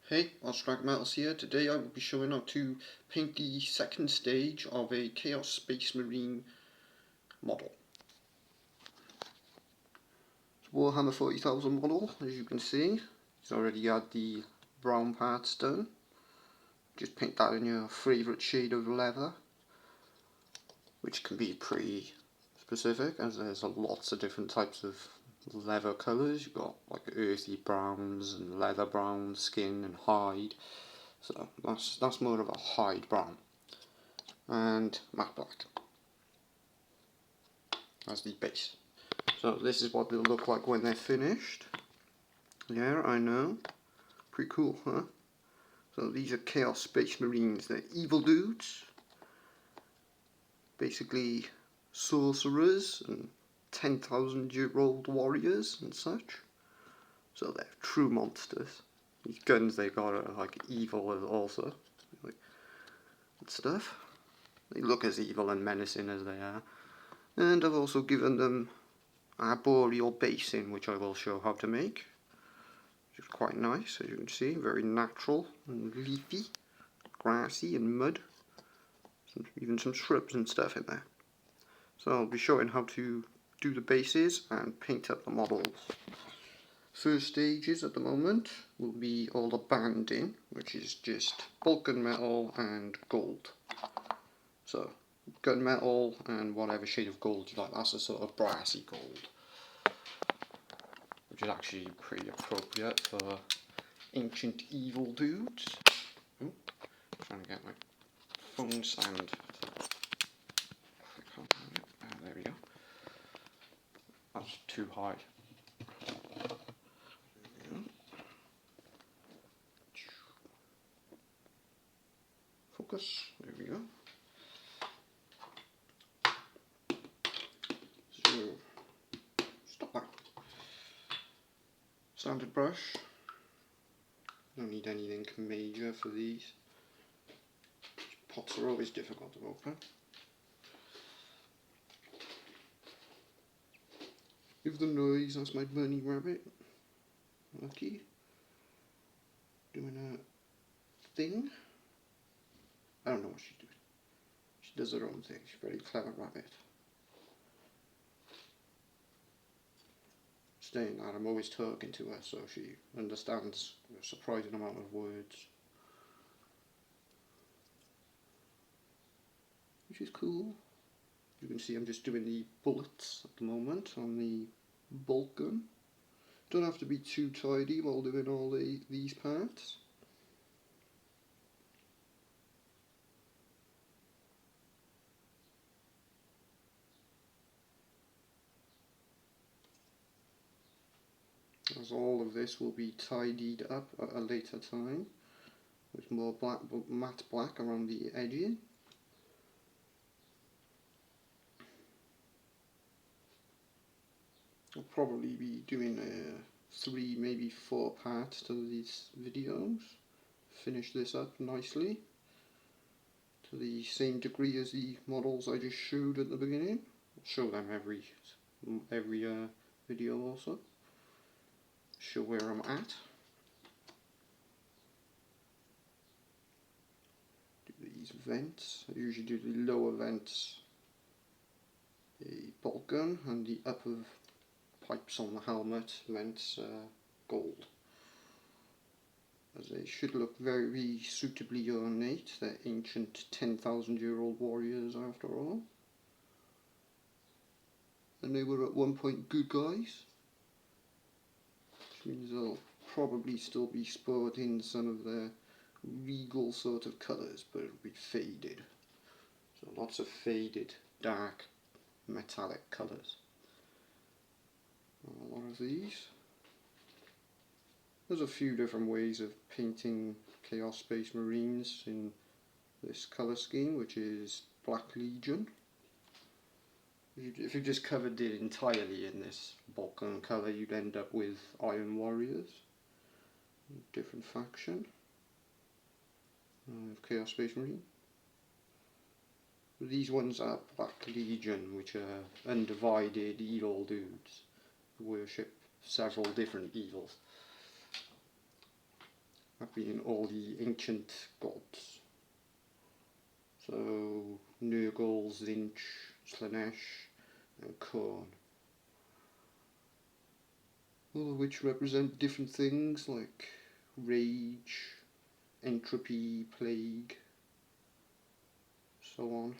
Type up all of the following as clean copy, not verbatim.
Hey, Metals here. Today I will be showing how to paint the second stage of a Chaos Space Marine model. It's Warhammer 40,000 model, as you can see. It's already had the brown parts done. Just paint that in your favourite shade of leather, which can be pretty specific as there's lots of different types of leather colours. You've got like earthy browns and leather brown, skin and hide. So that's more of a hide brown. And matte black as the base. So this is what they'll look like when they're finished. Yeah, I know. Pretty cool, huh? So these are Chaos Space Marines. They're evil dudes. Basically sorcerers and 10,000-year-old warriors and such. So they're true monsters. These guns they got are like evil also. Like, and stuff. They look as evil and menacing as they are. And I've also given them arboreal basing, which I will show how to make, which is quite nice, as you can see, very natural and leafy, grassy and mud, even some shrubs and stuff in there. So I'll be showing how to do the bases and paint up the models. First stages at the moment will be all the banding, which is just bulk gunmetal and gold. So gunmetal and whatever shade of gold you like, that's a sort of brassy gold, which is actually pretty appropriate for ancient evil dudes. Ooh, trying to get my phone stand. There we go. That's too high. Focus. There we go. So, stop that. Standard brush. Don't need anything major for these. Pots are always difficult to open. Give the noise, that's my bunny rabbit. Lucky. Doing a thing. I don't know what she's doing. She does her own thing. She's a very clever rabbit. Saying that I'm always talking to her, so she understands a surprising amount of words, which is cool. You can see I'm just doing the bullets at the moment on the bolt gun. Don't have to be too tidy while doing all these parts. As all of this will be tidied up at a later time with more black, matte black around the edging. I'll probably be doing 3, maybe 4 parts to these videos. Finish this up nicely to the same degree as the models I just showed at the beginning. I'll show them every video also. Show where I'm at. Do these vents. I usually do the lower vents, the bolt gun, and the upper pipes on the helmet vents gold, as they should look very suitably ornate. They're ancient 10,000-year-old warriors after all, and they were at one point good guys, which means they'll probably still be sporting some of their regal sort of colours, but it'll be faded. So lots of faded, dark, metallic colours. A lot of these. There's a few different ways of painting Chaos Space Marines in this colour scheme, which is Black Legion. If you just covered it entirely in this Balkan colour, you'd end up with Iron Warriors, different faction of Chaos Space Marine. These ones are Black Legion, which are undivided evil dudes who worship several different evils. that being all the ancient gods. So Nurgle, Zinch, Slanesh and Khorne. All of which represent different things like rage, entropy, plague, so on.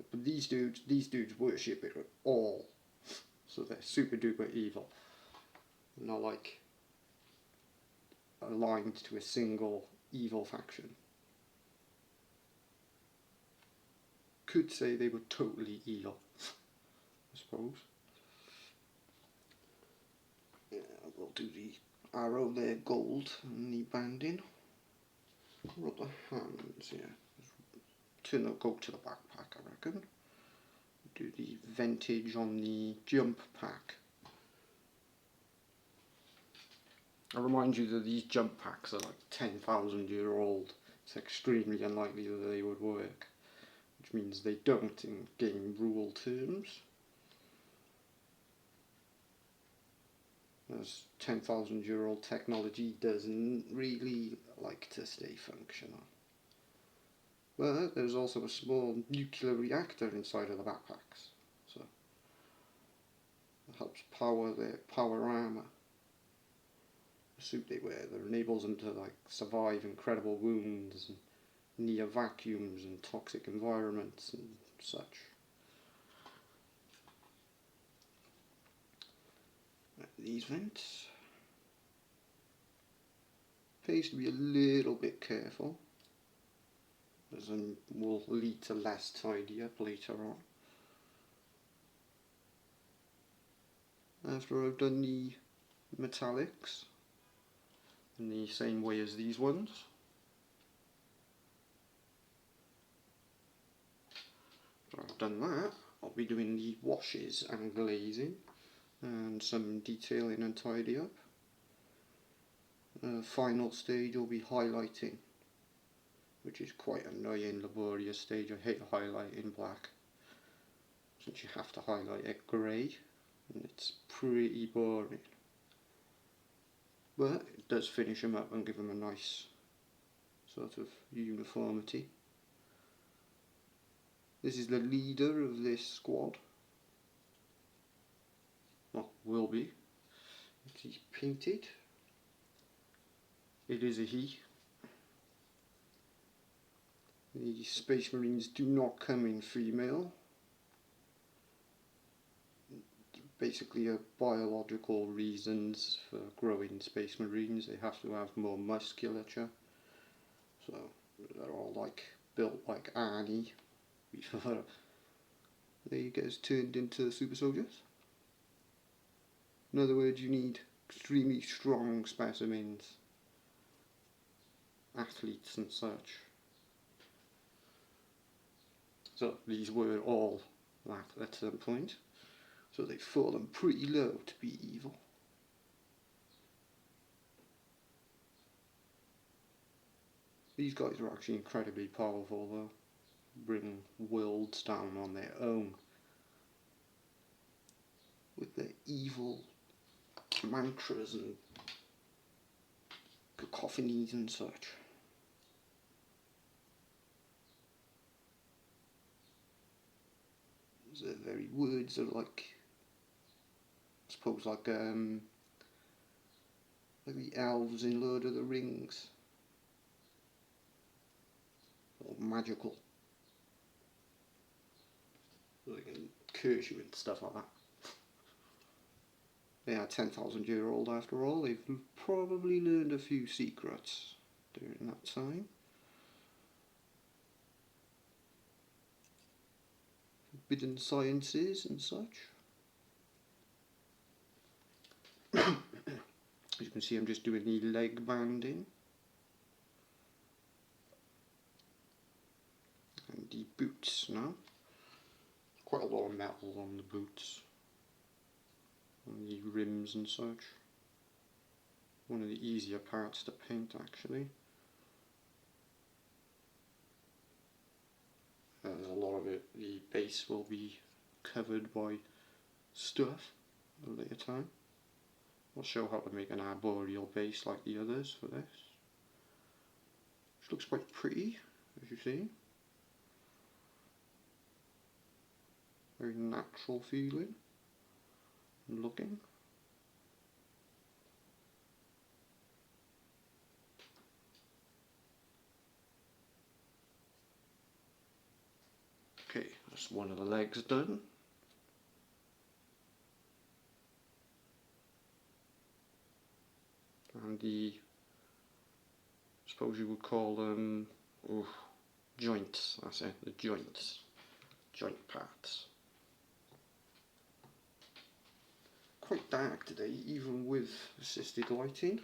But these dudes worship it all, so they're super duper evil. They're not like aligned to a single evil faction. Could say they were totally evil, I suppose. Yeah, we'll do the arrow there, gold, and the banding. Rub the hands here. Go to the backpack, I reckon. Do the vintage on the jump pack. I remind you that these jump packs are like 10,000-year-old. It's extremely unlikely that they would work, which means they don't in game rule terms. As 10,000-year-old technology doesn't really like to stay functional. But there's also a small nuclear reactor inside of the backpacks, so it helps power their power armor. The suit they wear that enables them to like survive incredible wounds and near vacuums and toxic environments and such. These vents. Pays to be a little bit careful, as will lead to less tidy up later on. After I've done the metallics in the same way as these ones, after I've done that, I'll be doing the washes and glazing and some detailing and tidy up. Final stage will be highlighting, which is quite an annoying, laborious stage. I hate highlighting black, since you have to highlight it grey, and it's pretty boring. But it does finish them up and give them a nice sort of uniformity. This is the leader of this squad. Well, will be. He's painted. It is a he. The Space Marines do not come in female. Basically, biological reasons for growing Space Marines. They have to have more musculature. So they're all like built like Arnie before they get turned into super soldiers. In other words, you need extremely strong specimens, athletes and such. So these were all that at some point, so they've fallen pretty low to be evil. These guys are actually incredibly powerful though, bring worlds down on their own with their evil mantras and cacophonies and such. The very words are like, I suppose, like the elves in Lord of the Rings, or magical, so they can curse you and stuff like that. They are 10,000-year-old after all. They've probably learned a few secrets during that time. Forbidden sciences and such. As you can see, I'm just doing the leg banding. And the boots now. Quite a lot of metal on the boots. On the rims and such. One of the easier parts to paint actually. And a lot of it, the base will be covered by stuff at a later time. I'll show how to make an arboreal base like the others for this. Which looks quite pretty, as you see. Very natural feeling and looking. Okay, that's one of the legs done. And the, I suppose you would call them, joints, that's it, the joints, joint parts. Quite dark today, even with assisted lighting.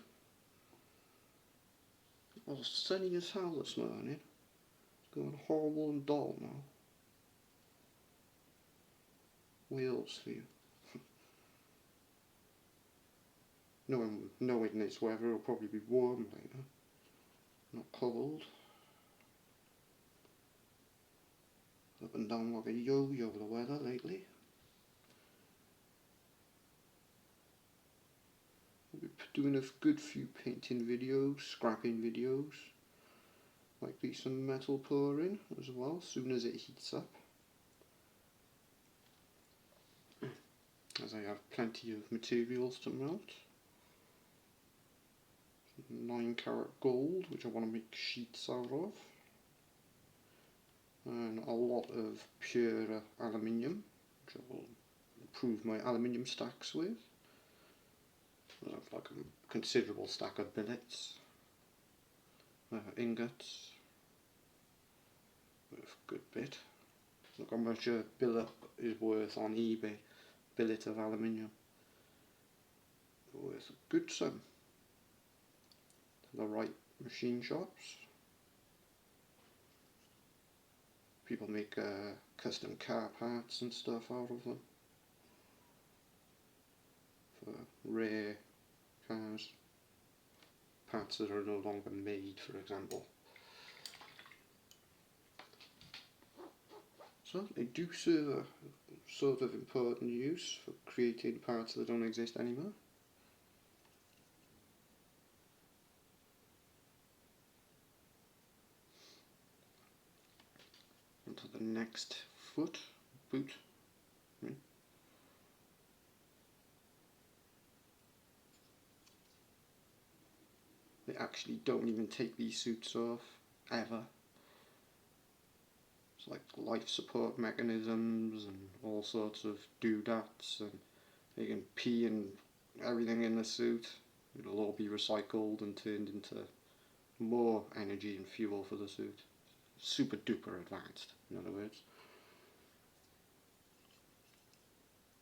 Oh, sunny as hell this morning. It's going horrible and dull now. Wales for you. Knowing this weather, it'll probably be warm later, not cold. Up and down like a yo-yo the weather lately. We'll be doing a good few painting videos, scrapping videos. Might be some metal pouring as well, as soon as it heats up. As I have plenty of materials to melt. 9-carat gold, which I want to make sheets out of. And a lot of pure aluminium, which I will improve my aluminium stacks with. I have like a considerable stack of billets, ingots, a good bit. Look how much a billet is worth on eBay, billet of aluminium. Worth a good sum. The right machine shops. People make custom car parts and stuff out of them for rare cars, parts that are no longer made, for example. So they do serve a sort of important use for creating parts that don't exist anymore. Onto the next boot. They actually don't even take these suits off, ever. It's like life support mechanisms and all sorts of doodads, and you can pee and everything in the suit. It'll all be recycled and turned into more energy and fuel for the suit. Super duper advanced, in other words.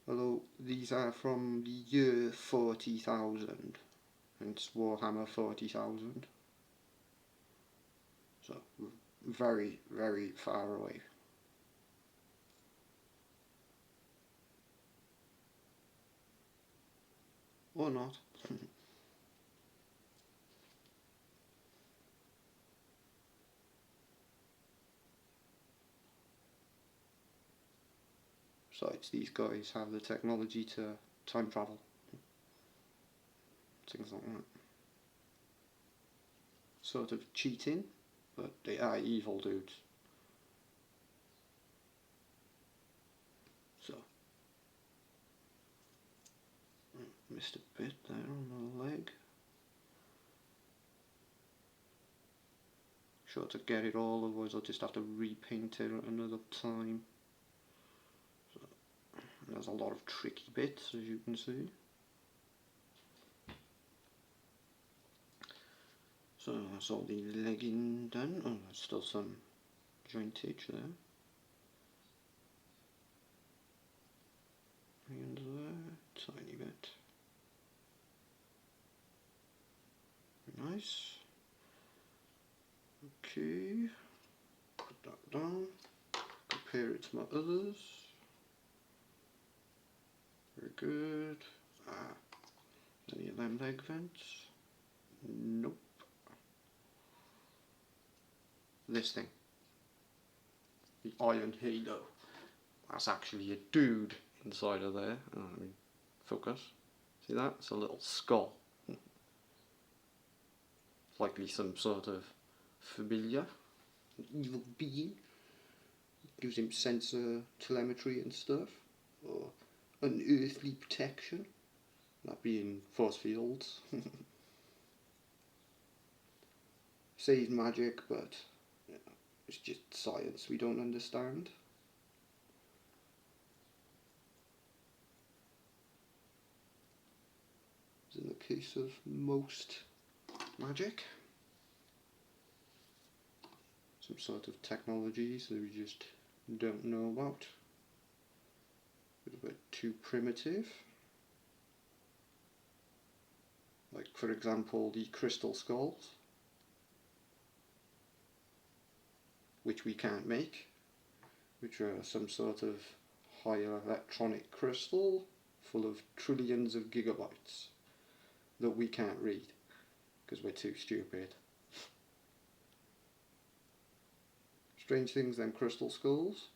Although these are from the year 40,000, and it's Warhammer 40,000. So, very, very far away. Or not. Besides, these guys have the technology to time travel. Things like that. Sort of cheating, but they are evil dudes. So, missed a bit there on the leg. Sure to get it all, otherwise I'll just have to repaint it another time. So, there's a lot of tricky bits, as you can see. So that's all the legging done. Oh, there's still some jointage there. And there, tiny bit. Nice. Okay, put that down. Compare it to my others. Very good. Any of them leg vents? Nope. This thing, the Iron Halo, that's actually a dude inside of there. Focus, See that? It's a little skull. Likely some sort of familiar, an evil being. Gives him sensor telemetry and stuff, or unearthly protection, that being force fields. Says magic, but you know, it's just science we don't understand. As in the case of most magic. Some sort of technologies that we just don't know about. A bit too primitive. Like, for example, the crystal skulls, which we can't make, which are some sort of higher electronic crystal full of trillions of gigabytes that we can't read because we're too stupid. Strange things, them crystal skulls.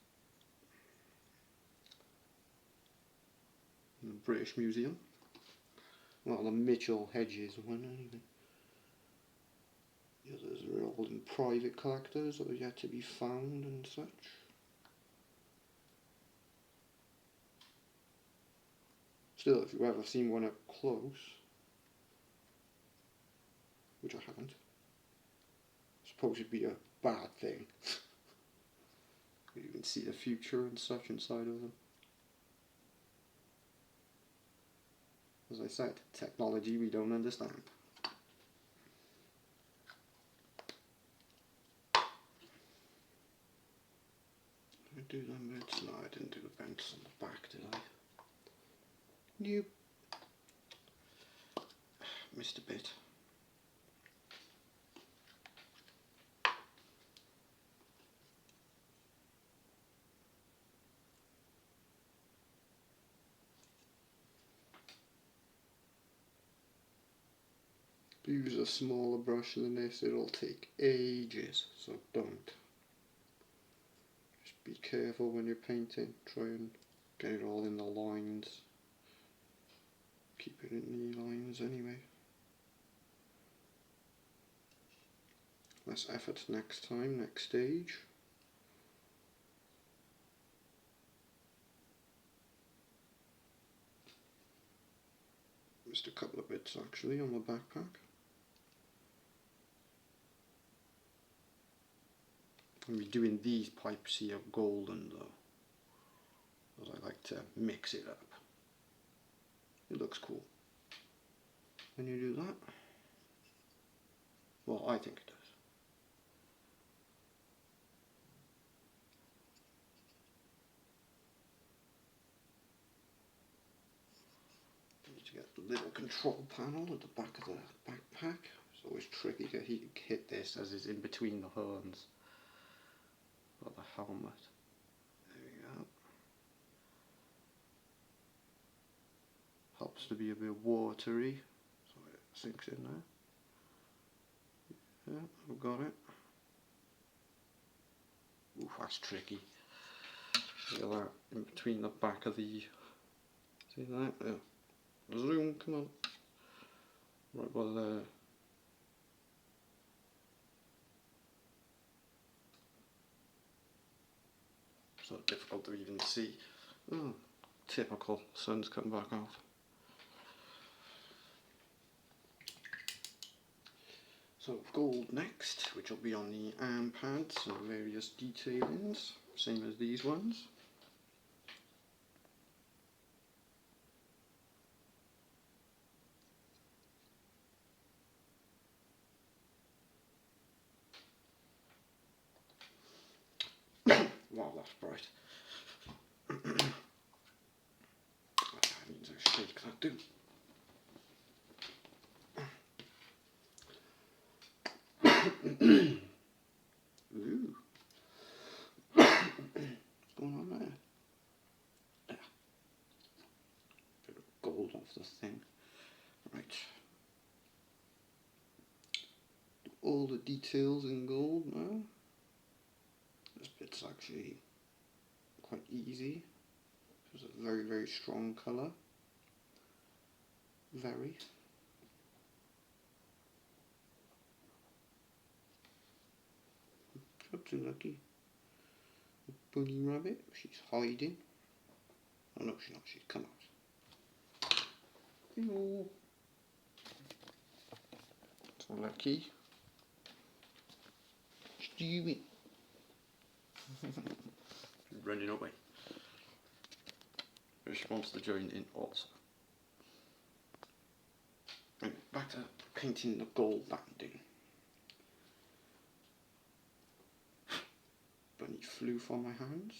In the British Museum. Well, the Mitchell Hedges one anyway. The others are all in private collectors that are yet to be found and such. Still, if you've ever seen one up close, which I haven't, it's supposed to be a bad thing. You can see the future and such inside of them. As I said, technology we don't understand. Did I do them bits? No, I didn't do the vents on the back, did I? Nope. Missed a bit. Use a smaller brush than this, it'll take ages, so don't. Just be careful when you're painting, try and get it all in the lines. Keep it in the lines anyway. Less effort next time, next stage. Missed a couple of bits actually on the backpack. I'm doing these pipes here golden though, because I like to mix it up. It looks cool when you do that. Well, I think it does. Need to get the little control panel at the back of the backpack. It's always tricky to hit this as it's in between the horns. Or the helmet. There we go. Helps to be a bit watery, so it sinks in there. Yeah, I've got it. Ooh, that's tricky. Look at that, in between the back of the... See that? Yeah. Zoom, come on. Right by there. So difficult to even see. Oh, typical, sun's come back out. So gold next, which will be on the arm pads and various detailings, same as these ones. Wow, that's bright. I need to shake that too. Ooh. What's going on there? Yeah. Bit of gold off the thing. Right. All the details in gold now. This bit's actually quite easy. It's a very, very strong colour. Very. Not too lucky. The bunny rabbit, she's hiding. Oh no, she's not, she's come out. Hello. So lucky. Stewie. Running away. But she wants to join in also. Right, back to painting the gold banding. Bunny flew from my hands.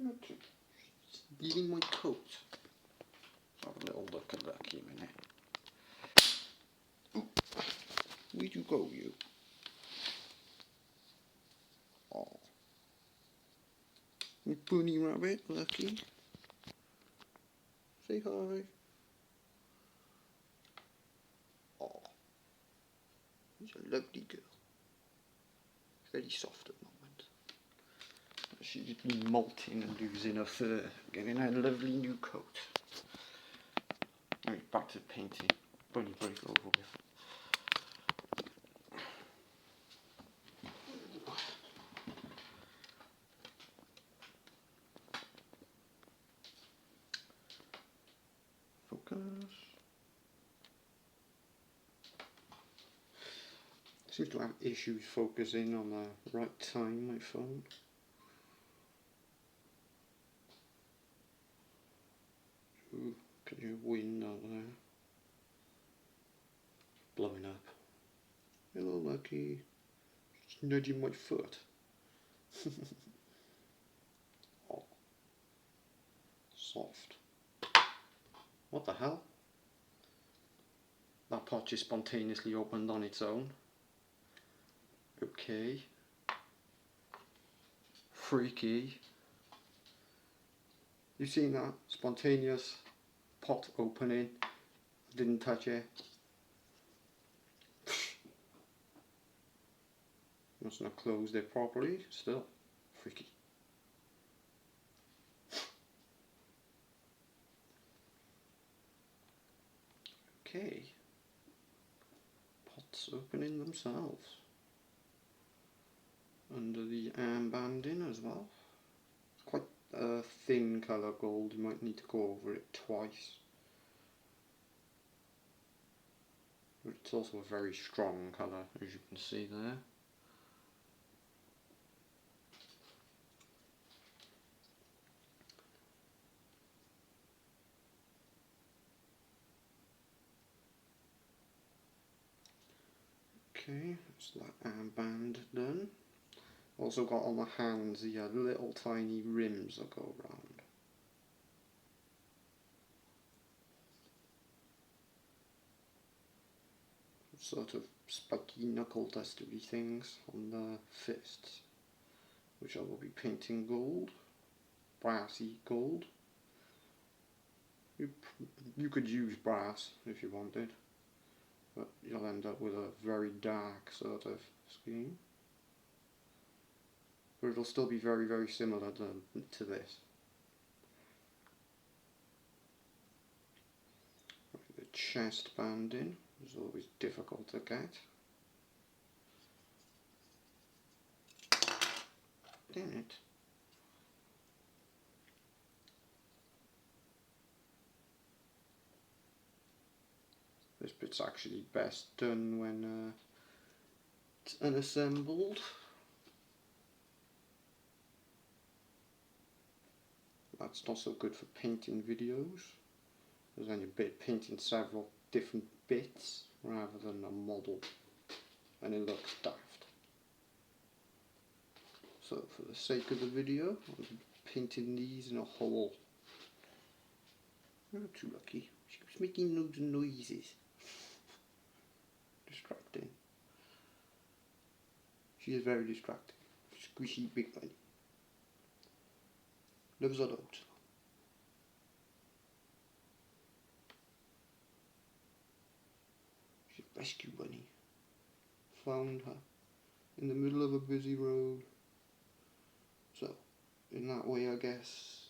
Okay. She's eating my coat. Let's have a little look at that in a minute. Ooh. Where'd you go, you? Oh. Bunny rabbit, Lucky. Say hi. Oh. She's a lovely girl. Very soft at the moment. She's been molting and losing her fur, getting a lovely new coat. Right, back to painting. Bunny break over here. Focus. Seems to have issues focusing on the right time, my phone. Ooh, can you hear wind out there? Blowing up. Hello, Lucky. She's nudging my foot. Oh. Soft. What the hell? That pot just spontaneously opened on its own. Okay. Freaky. You seen that? Spontaneous pot opening. Didn't touch it. Must not have closed it properly. Still. Freaky. Okay. Pots opening themselves. Under the armbanding as well. It's quite a thin colour gold, you might need to go over it twice. But it's also a very strong colour, as you can see there. Okay, that's that armband done. Also got on the hands the little tiny rims that go around. Sort of spiky knuckle dustery things on the fists, which I will be painting gold, brassy gold. You could use brass if you wanted, but you'll end up with a very dark sort of scheme. But it'll still be very, very similar to this. The chest banding is always difficult to get. Damn it. This bit's actually best done when it's unassembled. That's not so good for painting videos, because then you're painting several different bits rather than a model, and it looks daft. So for the sake of the video, I'm painting these in a hole. You're not too lucky. She keeps making loads of noises. Distracting. She is very distracting. Squishy big bunny. Loves her dogs. She's a rescue bunny. Found her in the middle of a busy road. in that way, I guess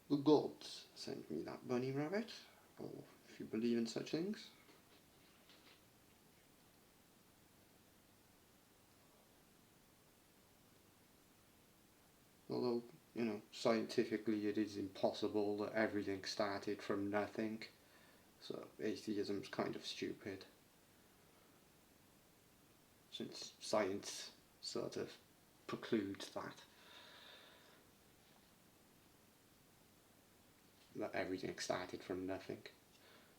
the gods sent me that bunny rabbit, or if you believe in such things. Although, you know, scientifically it is impossible that everything started from nothing, so atheism's kind of stupid, since science sort of precludes that everything started from nothing.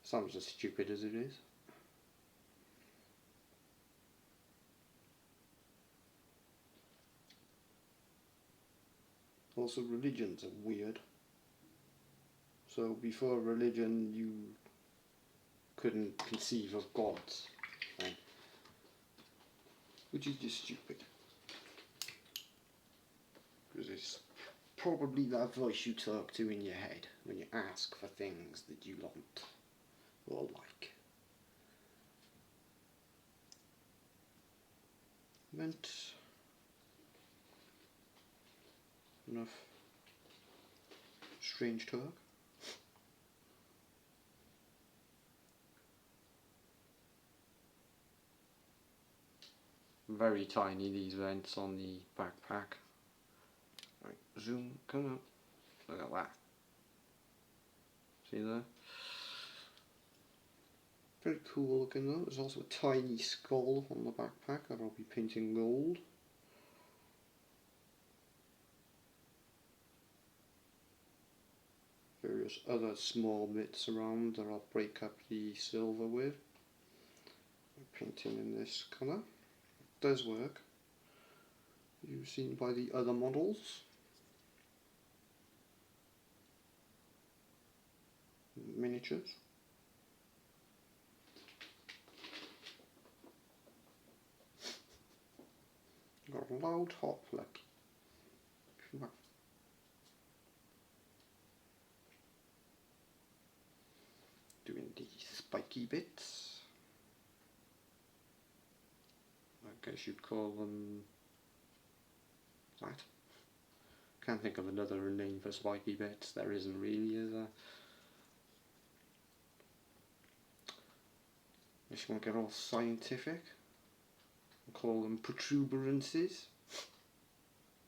Sounds as stupid as it is. Also, religions are weird. So before religion, you couldn't conceive of gods, right? Which is just stupid. Because it's probably that voice you talk to in your head when you ask for things that you want or like. Meant enough strange talk. Very tiny, these vents on the backpack. Right, zoom, come on. Look at that. See there? Very cool looking though. There's also a tiny skull on the backpack that I'll be painting gold. Various other small bits around that I'll break up the silver with. I'm painting in this colour. It does work. You've seen by the other models. Miniatures. Got a loud hop like. Doing the spiky bits. I guess you'd call them that. Can't think of another name for spiky bits. There isn't really, is there? Just want to get all scientific and call them protuberances,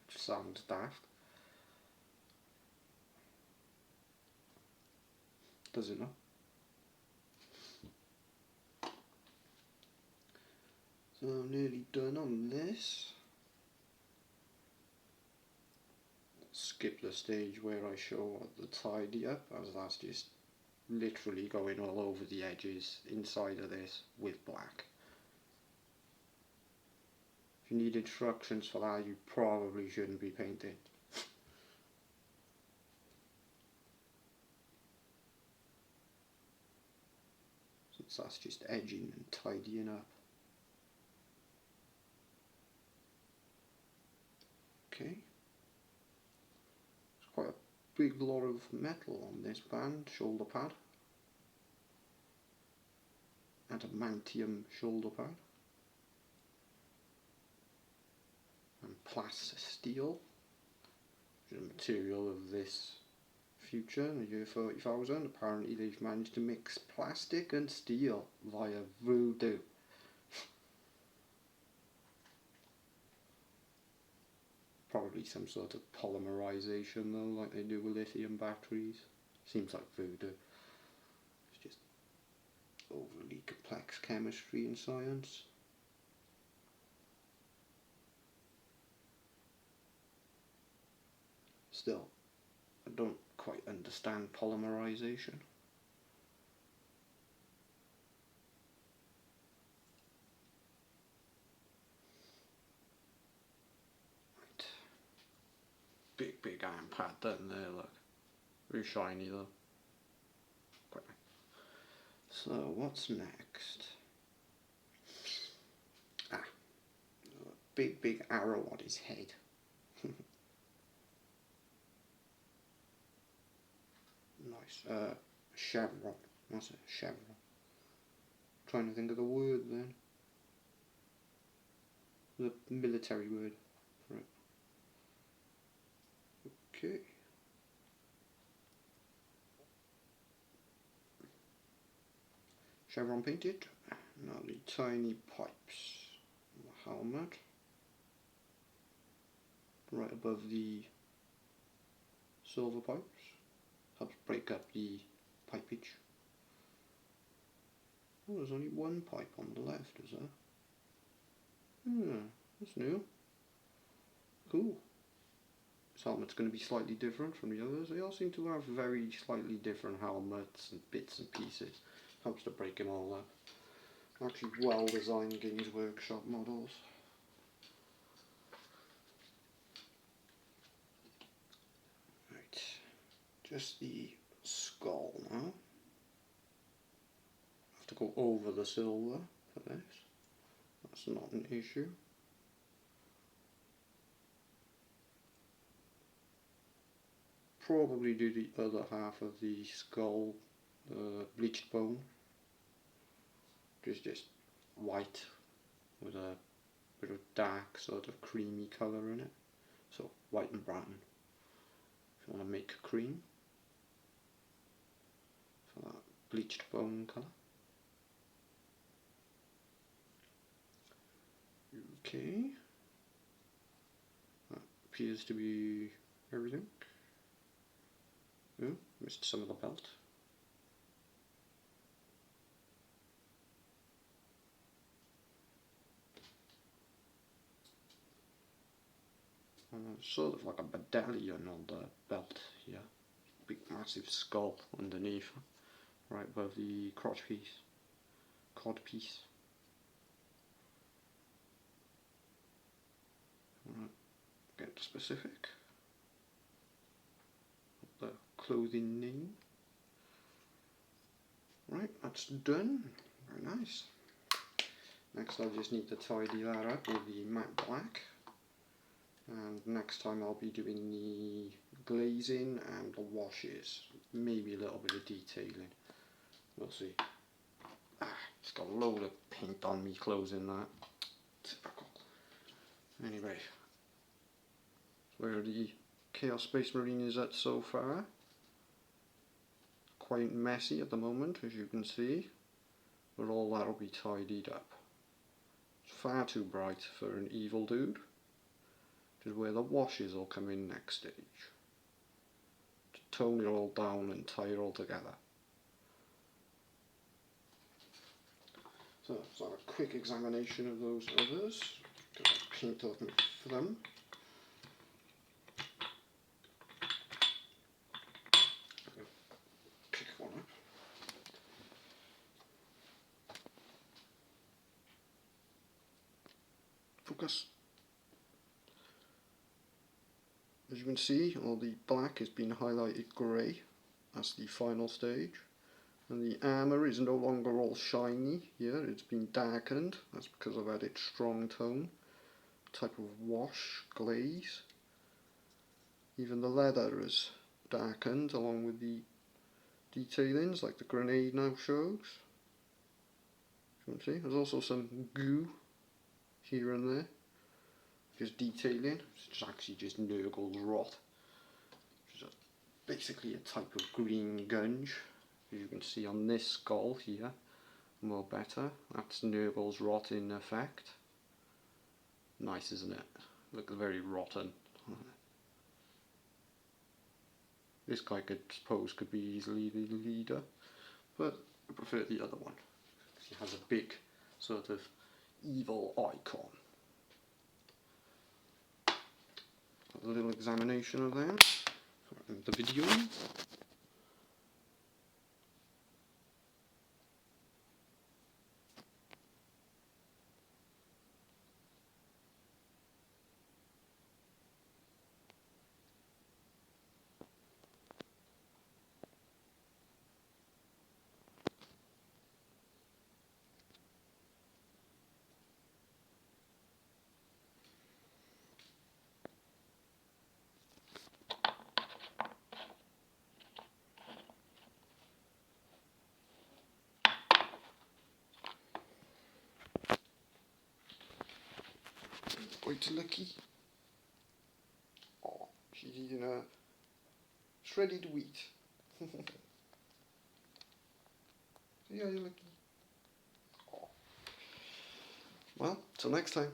which sounds daft. Does it not? So I'm nearly done on this. Skip the stage where I show the tidy up, as that's just literally going all over the edges inside of this with black. If you need instructions for that, you probably shouldn't be painting. Since that's just edging and tidying up. Okay. There's quite a big lot of metal on this band, shoulder pad. Adamantium shoulder pad. And plasteel, which is a material of this future in the year 30,000. Apparently they've managed to mix plastic and steel via voodoo. Probably some sort of polymerization though, like they do with lithium batteries. Seems like voodoo. It's just overly complex chemistry and science. Still, I don't quite understand polymerization. Big iron pad down there, look. Very shiny though. Quite nice. So what's next? Ah, a big arrow on his head. Nice. Chevron. What's it? Chevron. Trying to think of the word then. The military word for it. chevron painted. Now the tiny pipes on the helmet, right above the silver pipes, helps break up the pipage. Oh, there's only one pipe on the left, is there? Yeah, that's new. Cool. This helmet's going to be slightly different from the others. They all seem to have very slightly different helmets and bits and pieces. Helps to break them all up. Actually well designed Games Workshop models. Right, just the skull now. Have to go over the silver for this. That's not an issue. Probably do the other half of the skull bleached bone, which is just white with a bit of dark sort of creamy colour in it. So white and brown. If you want to make a cream for that bleached bone colour. Okay, that appears to be everything. Oh, missed some of the belt. Sort of like a medallion on the belt here. Big massive skull underneath, right above the crotch piece, cod piece. Right, get specific. The clothing name. Right, that's done. Very nice. Next I just need to tidy that up with the matte black. And next time I'll be doing the glazing and the washes. Maybe a little bit of detailing. We'll see. It's got a load of paint on me closing that. Typical. Anyway. Where the Chaos Space Marine is at so far. Quite messy at the moment, as you can see. But all that'll be tidied up. It's far too bright for an evil dude. Which is where the washes will come in next stage. To tone it all down and tie it all together. So let's have a quick examination of those others. Get a paint on for them. Pick one up. Focus. As you can see, all the black has been highlighted grey. That's the final stage. And the armour is no longer all shiny here, it's been darkened. That's because I've added strong tone, type of wash, glaze. Even the leather is darkened along with the detailings, like the grenade now shows. You can see, there's also some goo here and there. Just detailing, it's actually just Nurgle's rot, which is basically a type of green gunge. As you can see on this skull here, more better. That's Nurgle's rot in effect. Nice, isn't it? Looks very rotten. This guy could be easily the leader, but I prefer the other one. He has a big sort of evil icon. A little examination of that for the video. Quite lucky. Oh, she's eating a shredded wheat. See how you're lucky. Well, till next time.